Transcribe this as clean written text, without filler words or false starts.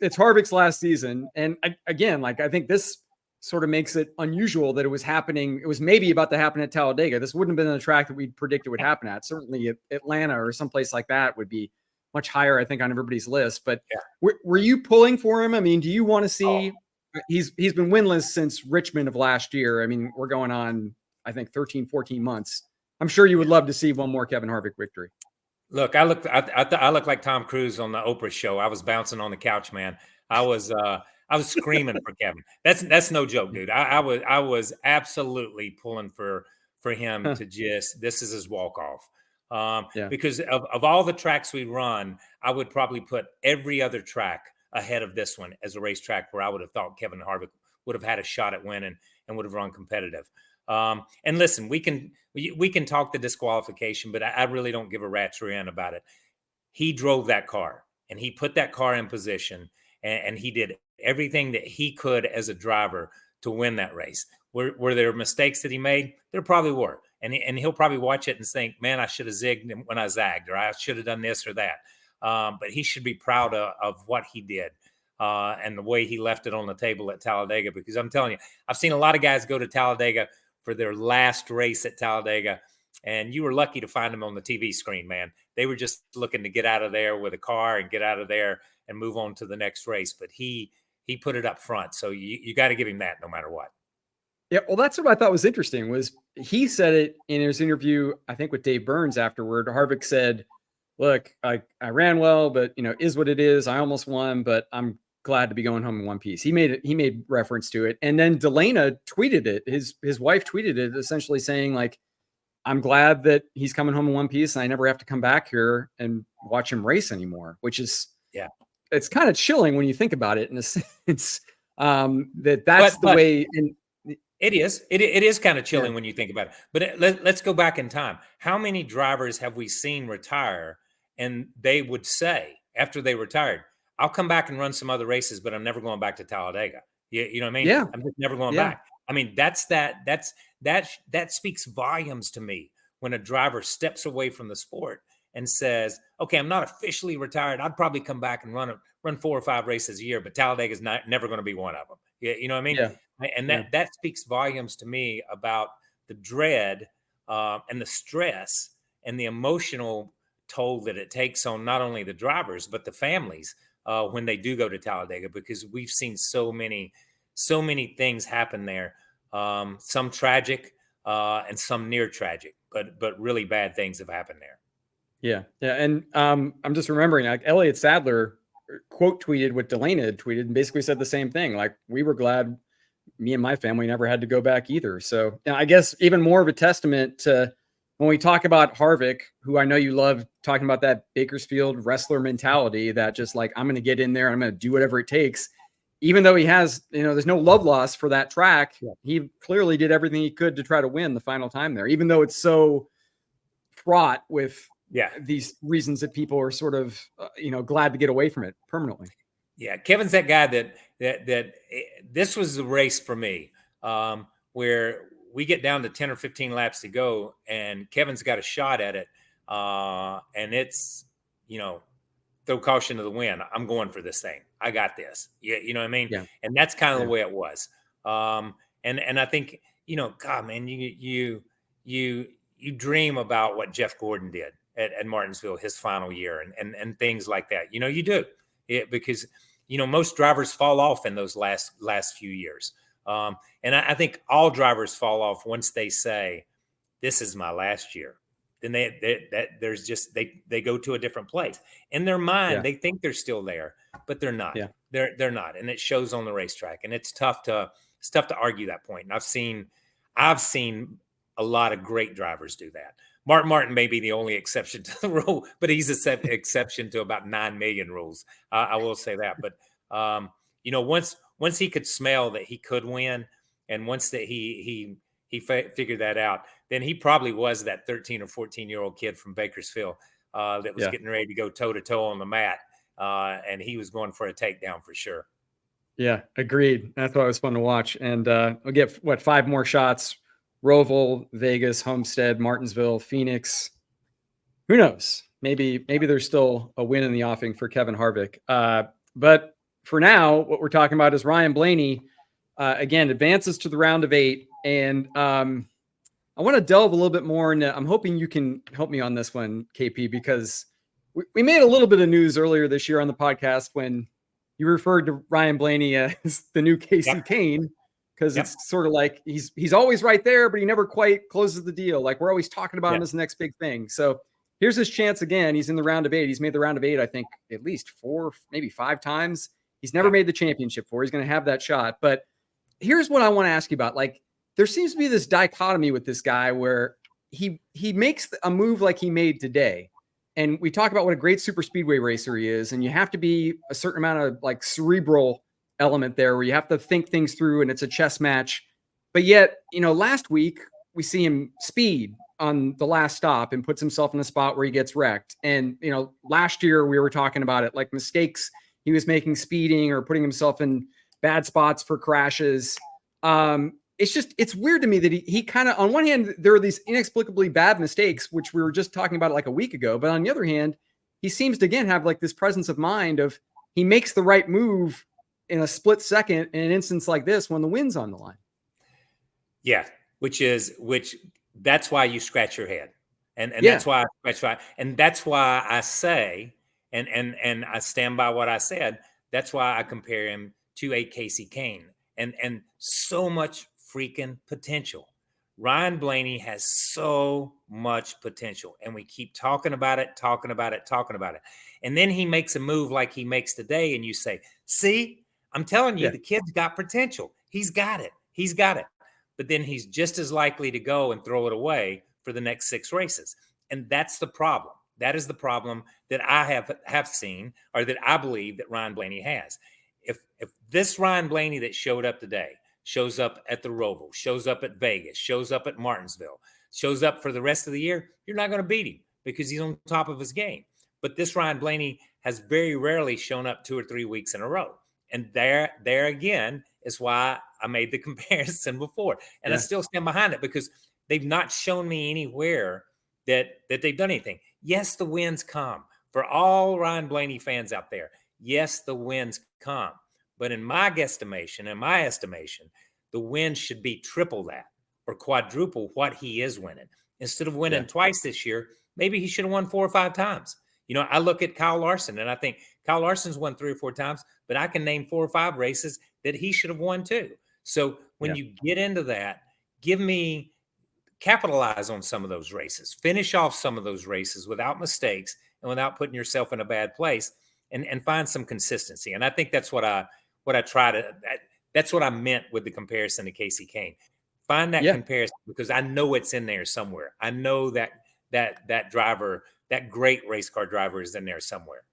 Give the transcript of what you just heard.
Harvick's last season. And again, like, I think this sort of makes it unusual that it was happening. It was maybe about to happen at Talladega. This wouldn't have been the track that we'd predict it would happen at. Certainly Atlanta or someplace like that would be much higher, I think, on everybody's list. But were you pulling for him? I mean, do you want to see, he's been winless since Richmond of last year. I mean, we're going on, I think, 13, 14 months. I'm sure you would love to see one more Kevin Harvick victory. Look, I look like Tom Cruise on the Oprah show. I was bouncing on the couch, man. I was screaming for Kevin. That's no joke, dude. I was absolutely pulling for him to just, this is his walk off. Because of all the tracks we run, I would probably put every other track ahead of this one as a racetrack where I would have thought Kevin Harvick would have had a shot at winning and would have run competitive. And listen, we can talk the disqualification, but I really don't give a rat's rear end about it. He drove that car and he put that car in position, and he did everything that he could as a driver to win that race. Were there mistakes that he made? There probably were. And he'll probably watch it and think, man, I should have zigged when I zagged, or I should have done this or that. But he should be proud of what he did and the way he left it on the table at Talladega, because I'm telling you, I've seen a lot of guys go to Talladega for their last race at Talladega, and you were lucky to find them on the TV screen, man. They were just looking to get out of there with a car and get out of there and move on to the next race. But he put it up front. So you got to give him that no matter what. Yeah, well, that's what I thought was interesting, was he said it in his interview, I think, with Dave Burns afterward. Harvick said, look, I ran well, but, is what it is. I almost won, but I'm glad to be going home in one piece. He made reference to it. And then Delana tweeted it. His wife tweeted it, essentially saying, like, I'm glad that he's coming home in one piece and I never have to come back here and watch him race anymore, which is, it's kind of chilling when you think about it in a sense, that's the way. It is kind of chilling when you think about it. But let's go back in time. How many drivers have we seen retire and they would say after they retired, I'll come back and run some other races, but I'm never going back to Talladega. You know what I mean? Yeah. I'm just never going back. I mean, that speaks volumes to me when a driver steps away from the sport and says, okay, I'm not officially retired. I'd probably come back and run 4 or 5 races a year, but Talladega is never going to be one of them. You know what I mean? Yeah. And that speaks volumes to me about the dread and the stress and the emotional toll that it takes on not only the drivers, but the families when they do go to Talladega, because we've seen so many things happen there. Some tragic and some near tragic, but really bad things have happened there. Yeah. Yeah. And I'm just remembering, like, Elliott Sadler quote tweeted what Delana had tweeted and basically said the same thing. Like, we were glad me and my family never had to go back either. So I guess even more of a testament to when we talk about Harvick, who I know you love talking about, that Bakersfield wrestler mentality that just, like, I'm going to get in there and I'm going to do whatever it takes. Even though he has, there's no love lost for that track. He clearly did everything he could to try to win the final time there, even though it's so fraught with these reasons that people are sort of, glad to get away from it permanently. Yeah. Kevin's that guy that this was the race for me, where we get down to 10 or 15 laps to go and Kevin's got a shot at it. And it's, throw caution to the wind. I'm going for this thing. I got this. You know what I mean? Yeah. And that's kind of the way it was. And I think, God, man, you dream about what Jeff Gordon did at Martinsville his final year and things like that. You do it because, most drivers fall off in those last few years. And I think all drivers fall off once they say, this is my last year. Then they go to a different place. In their mind, they think they're still there, but they're not. Yeah. They're not, and it shows on the racetrack. And it's tough to argue that point. And I've seen a lot of great drivers do that. Martin may be the only exception to the rule, but he's an exception to about 9 million rules. I will say that. But once he could smell that he could win, and once that he figured that out, then he probably was that 13 or 14-year-old kid from Bakersfield that was getting ready to go toe-to-toe on the mat, and he was going for a takedown for sure. Yeah, agreed. That's why it was fun to watch. And we'll get, 5 more shots? Roval, Vegas, Homestead, Martinsville, Phoenix. Who knows? Maybe there's still a win in the offing for Kevin Harvick. But for now, what we're talking about is Ryan Blaney, again, advances to the round of 8. And I want to delve a little bit more into, I'm hoping you can help me on this one, KP, because we made a little bit of news earlier this year on the podcast when you referred to Ryan Blaney as the new Casey Kane, because it's sort of like he's always right there, but he never quite closes the deal. Like, we're always talking about him as the next big thing. So here's his chance again. He's in the round of 8. He's made the round of 8, I think, at least 4, maybe 5 times. He's never made the championship before. He's going to have that shot. But here's what I want to ask you about. Like, there seems to be this dichotomy with this guy where he makes a move like he made today. And we talk about what a great super speedway racer he is. And you have to be a certain amount of like cerebral element there where you have to think things through and it's a chess match. But yet, last week we see him speed on the last stop and puts himself in a spot where he gets wrecked. And, last year we were talking about it, like mistakes he was making speeding or putting himself in bad spots for crashes. It's weird to me that he kind of, on one hand, there are these inexplicably bad mistakes, which we were just talking about like a week ago. But on the other hand, he seems to, again, have like this presence of mind of he makes the right move in a split second in an instance like this when the win's on the line. Yeah. That's why you scratch your head. And that's why I scratch. And that's why I say, and I stand by what I said. That's why I compare him to a Casey Kane and so much freaking potential. Ryan Blaney has so much potential, and we keep talking about it. And then he makes a move like he makes today, and you say, see, I'm telling you, the kid's got potential. He's got it. But then he's just as likely to go and throw it away for the next 6 races. And that's the problem. That is the problem that I have seen, or that I believe that Ryan Blaney has. If this Ryan Blaney that showed up today shows up at the Roval, shows up at Vegas, shows up at Martinsville, shows up for the rest of the year, you're not going to beat him because he's on top of his game. But this Ryan Blaney has very rarely shown up 2 or 3 weeks in a row. And there again is why I made the comparison before. And I still stand behind it because they've not shown me anywhere that they've done anything. Yes, the wins come. For all Ryan Blaney fans out there, yes, the wins come. But in my estimation, the wins should be triple that or quadruple what he is winning. Instead of winning twice this year, maybe he should have won 4 or 5 times. I look at Kyle Larson and I think Kyle Larson's won 3 or 4 times, but I can name 4 or 5 races that he should have won too. So when you get into that, capitalize on some of those races, finish off some of those races without mistakes and without putting yourself in a bad place and find some consistency. And I think that's what I that's what I meant with the comparison to Casey Kane. Find that comparison because I know it's in there somewhere. I know that driver, that great race car driver is in there somewhere.